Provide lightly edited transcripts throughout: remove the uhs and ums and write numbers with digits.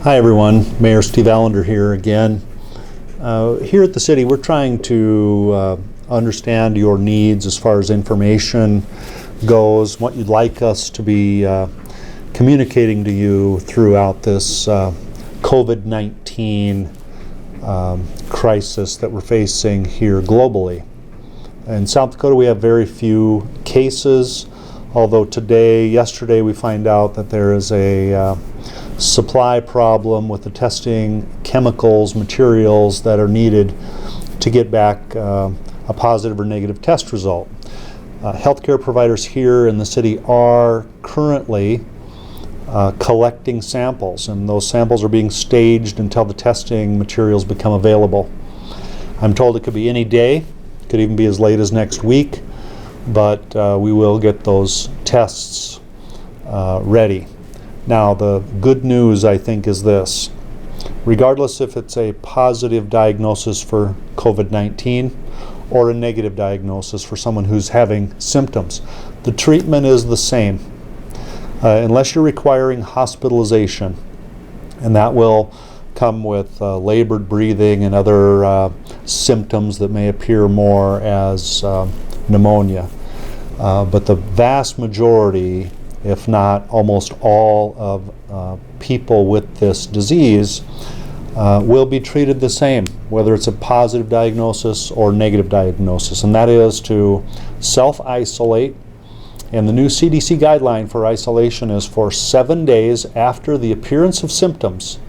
Hi everyone, Mayor Steve Allender here again. Here at the city, we're trying to understand your needs as far as information goes, what you'd like us to be communicating to you throughout this COVID-19 crisis that we're facing here globally. In South Dakota, we have very few cases, although yesterday we find out that there is a supply problem with the testing chemicals, materials that are needed to get back a positive or negative test result. Healthcare providers here in the city are currently collecting samples, and those samples are being staged until the testing materials become available. I'm told it could be any day, could even be as late as next week, but we will get those tests ready. Now, the good news, I think, is this. Regardless if it's a positive diagnosis for COVID-19 or a negative diagnosis for someone who's having symptoms, the treatment is the same. Unless you're requiring hospitalization, and that will come with labored breathing and other symptoms that may appear more as pneumonia. But the vast majority, if not almost all of people with this disease will be treated the same, whether it's a positive diagnosis or negative diagnosis, and that is to self-isolate. And the new CDC guideline for isolation is for 7 days after the appearance of symptoms,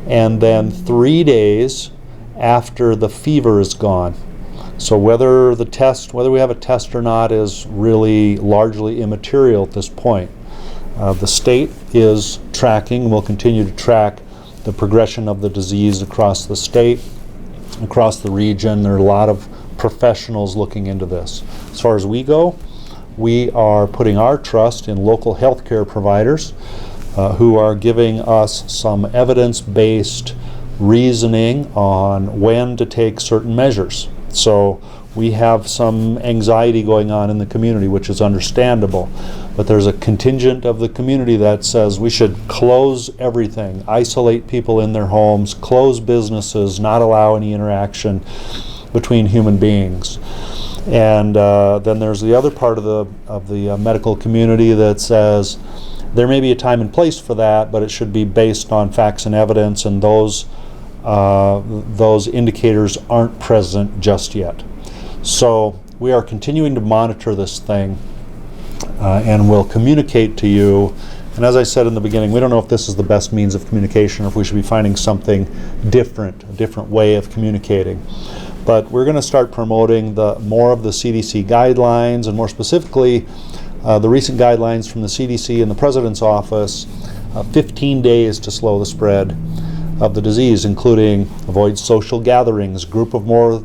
and then 3 days after the fever is gone. So whether we have a test or not is really largely immaterial at this point. The state is tracking and will continue to track the progression of the disease across the state, across the region. There are a lot of professionals looking into this. As far as we go, we are putting our trust in local healthcare providers who are giving us some evidence-based reasoning on when to take certain measures. So we have some anxiety going on in the community, which is understandable, but there's a contingent of the community that says we should close everything, isolate people in their homes, close businesses, not allow any interaction between human beings. And then there's the other part of the medical community that says there may be a time and place for that, but it should be based on facts and evidence, and those indicators aren't present just yet. So we are continuing to monitor this thing and will communicate to you. And as I said in the beginning, we don't know if this is the best means of communication or if we should be finding something different, a different way of communicating. But we're going to start promoting more of the CDC guidelines, and more specifically, the recent guidelines from the CDC and the President's office, 15 days to slow the spread of the disease, including avoid social gatherings, groups of more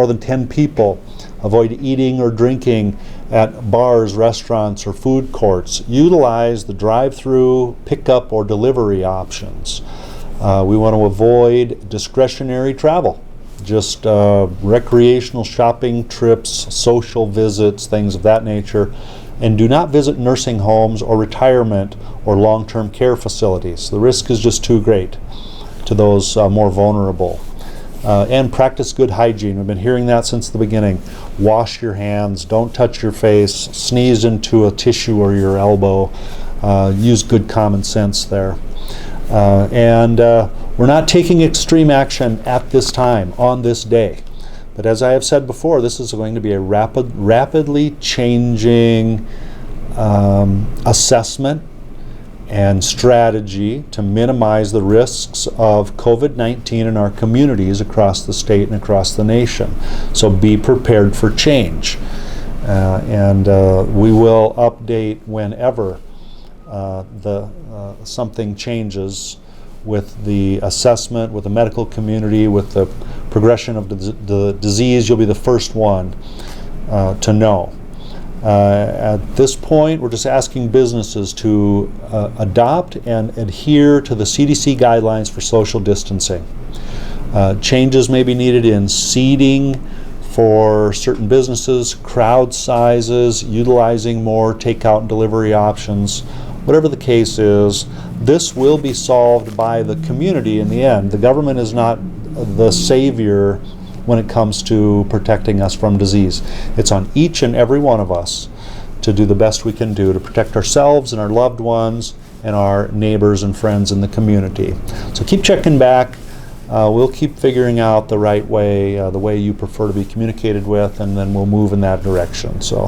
than 10 people, avoid eating or drinking at bars, restaurants, or food courts, utilize the drive-through, pickup, or delivery options. We want to avoid discretionary travel, just recreational shopping trips, social visits, things of that nature, and do not visit nursing homes or retirement or long-term care facilities. The risk is just too great to those more vulnerable. And practice good hygiene. We've been hearing that since the beginning. Wash your hands, don't touch your face, sneeze into a tissue or your elbow. Use good common sense there. And we're not taking extreme action at this time, on this day. But as I have said before, this is going to be a rapidly changing assessment and strategy to minimize the risks of COVID-19 in our communities across the state and across the nation. So be prepared for change. And we will update whenever something changes with the assessment, with the medical community, with the progression of the disease. You'll be the first one to know. At this point, we're just asking businesses to adopt and adhere to the CDC guidelines for social distancing. Changes may be needed in seating for certain businesses, crowd sizes, utilizing more takeout and delivery options, whatever the case is, this will be solved by the community in the end. The government is not the savior when it comes to protecting us from disease. It's on each and every one of us to do the best we can do to protect ourselves and our loved ones and our neighbors and friends in the community. So keep checking back. We'll keep figuring out the right way, the way you prefer to be communicated with, and then we'll move in that direction. So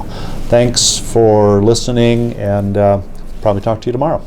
thanks for listening, and probably talk to you tomorrow.